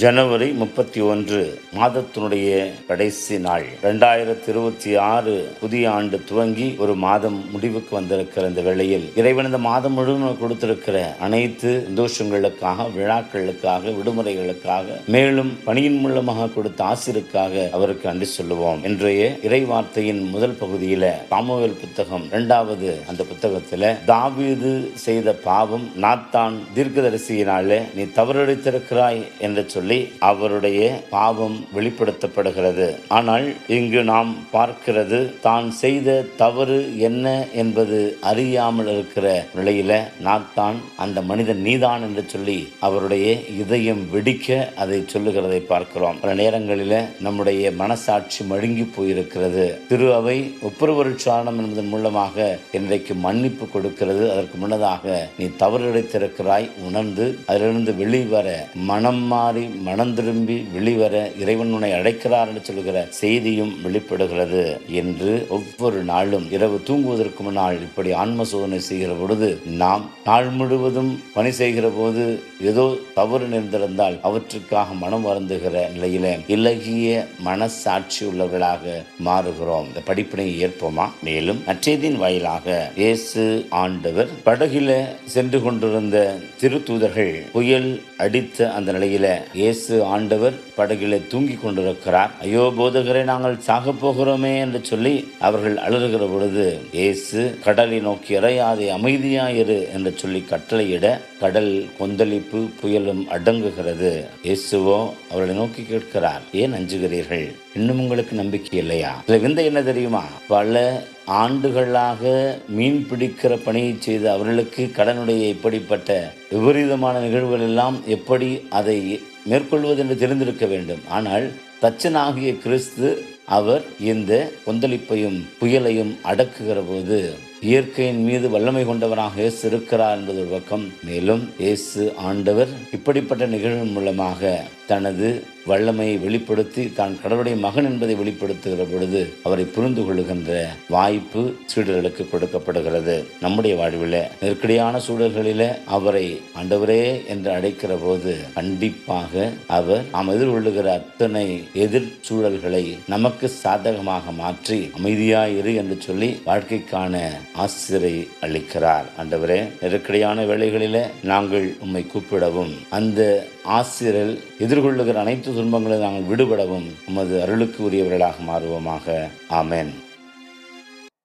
ஜனவரி 31 மாதத்தினுடைய கடைசி நாள் 2026 புதிய ஆண்டு துவங்கி ஒரு மாதம் முடிவுக்கு வந்திருக்கிற இந்த வேளையில் இறைவன் இந்த மாதம் முழுவதும் கொடுத்திருக்கிற அனைத்து சந்தோஷங்களுக்காக, விழாக்களுக்காக, விடுமுறைகளுக்காக, மேலும் பணியின் மூலமாக கொடுத்த ஆசிரியருக்காக அவருக்கு நன்றி சொல்லுவோம். இன்றைய இறை வார்த்தையின் முதல் பகுதியில சாமுவேல் புத்தகம் 2வது அந்த புத்தகத்துல தாவீது செய்த பாவம் நாத்தான் தீர்க்கதரிசியினாலே நீ தவறளித்திருக்கிறாய் என்று சொல்லி அவருடைய பாவம் வெளிப்படுத்தப்படுகிறது. ஆனால் இங்கு நாம் பார்க்கிறது தான் செய்த தவறு என்ன என்பது அறியாமல் இருக்கிற நிலையில நாத்தான் அந்த மனிதன் நீதான் என்று சொல்லி அவருடைய இதயம் வெடிக்க அதை சொல்லுகிறதை பார்க்கிறோம். பல நேரங்களில நம்முடைய மனசாட்சி மழுங்கி போயிருக்கிறது. திரு அவை ஒப்புரவருட்சாரணம் என்பதன் மூலமாக இன்றைக்கு மன்னிப்பு கொடுக்கிறது. அதற்கு முன்னதாக நீ தவறிழைத்திருக்கிறாய் உணர்ந்து அதிலிருந்து வெளிவர, மனம் மாறி மனம் திரும்பி வெளிவர இறைவன் உன்னை அழைக்கிறார் என்று சொல்கிற செய்தியும் வெளிப்படுகிறது என்று ஒவ்வொரு நாளும் இரவு தூங்குவதற்கு முன்னால் இப்படி ஆன்ம சோதனை செய்கிற பொழுது நாம் நாள் முழுவதும் பணி செய்கிற போது ஏதோ தவறு நேர்ந்திருந்தால் அவற்றுக்காக மனம் வருந்துகிற நிலையில இலகிய மனசாட்சி உள்ளவர்களாக மாறுகிறோம். இந்த படிப்பினை ஏற்போமா? மேலும் நற்செய்தியின் வாயிலாக இயேசு ஆண்டவர் படகில சென்று கொண்டிருந்த திருத்தூதர்கள் புயல் அடித்த அந்த நிலையில இயேசு ஆண்டவர் படகிலே தூங்கி கொண்டிருக்கிறார். ஐயோ போதகரை, நாங்கள் சாக போகிறோமே என்று சொல்லி அவர்கள் அழுகிற பொழுது இயேசு கடலை நோக்கி இறையாதே, அமைதியாயிரு என்று சொல்லி கட்டளையிட கடல் கொந்தளிப்பு புயலும் அடங்குகிறது. இயேசுவோ அவர்களை நோக்கி கேட்கிறார், ஏன் அஞ்சுகிறீர்கள்? இன்னும் உங்களுக்கு நம்பிக்கை இல்லையா? இதுல விந்தை என்ன தெரியுமா? பல ஆண்டுகளாக மீன் பிடிக்கிற பணியை செய்து அவர்களுக்கு கடனுடைய இப்படிப்பட்ட விபரீதமான நிகழ்வுகள் எல்லாம் எப்படி அதை மேற்கொள்வது என்று தெரிந்திருக்க வேண்டும். ஆனால் தச்சனாகிய கிறிஸ்து அவர் இந்த கொந்தளிப்பையும் புயலையும் அடக்குகிற போது இயற்கையின் மீது வல்லமை கொண்டவராக இயேசு இருக்கிறார் என்பது ஒரு பக்கம். மேலும் இயேசு ஆண்டவர் இப்படிப்பட்ட நிகழ்வு மூலமாக தனது வல்லமையை வெளிப்படுத்தி தான் கடவுளுடைய மகன் என்பதை வெளிப்படுத்துகிற பொழுது அவரை புரிந்து கொள்ளுகின்ற வாய்ப்பு சீடர்களுக்கு கொடுக்கப்படுகிறது. நம்முடைய வாழ்வில் நெருக்கடியான சூழல்களில அவரை ஆண்டவரே என்று அழைக்கிற போது கண்டிப்பாக அவர் நாம் எதிர்கொள்ளுகிற அத்தனை எதிர் சூழல்களை நமக்கு சாதகமாக மாற்றி அமைதியாயிரு என்று சொல்லி வாழ்க்கைக்கான ஆசிரை அளிக்கிறார். ஆண்டவரே, நெருக்கடியான வேளைகளில நாங்கள் உம்மை கூப்பிடவும் அந்த ஆசிரியர் எதிர்கொள்ளுகிற அனைத்து துன்பங்களை நாங்கள் விடுபடவும் உமது அருளுக்கு உரியவர்களாக மாறுவோமாக. ஆமென்.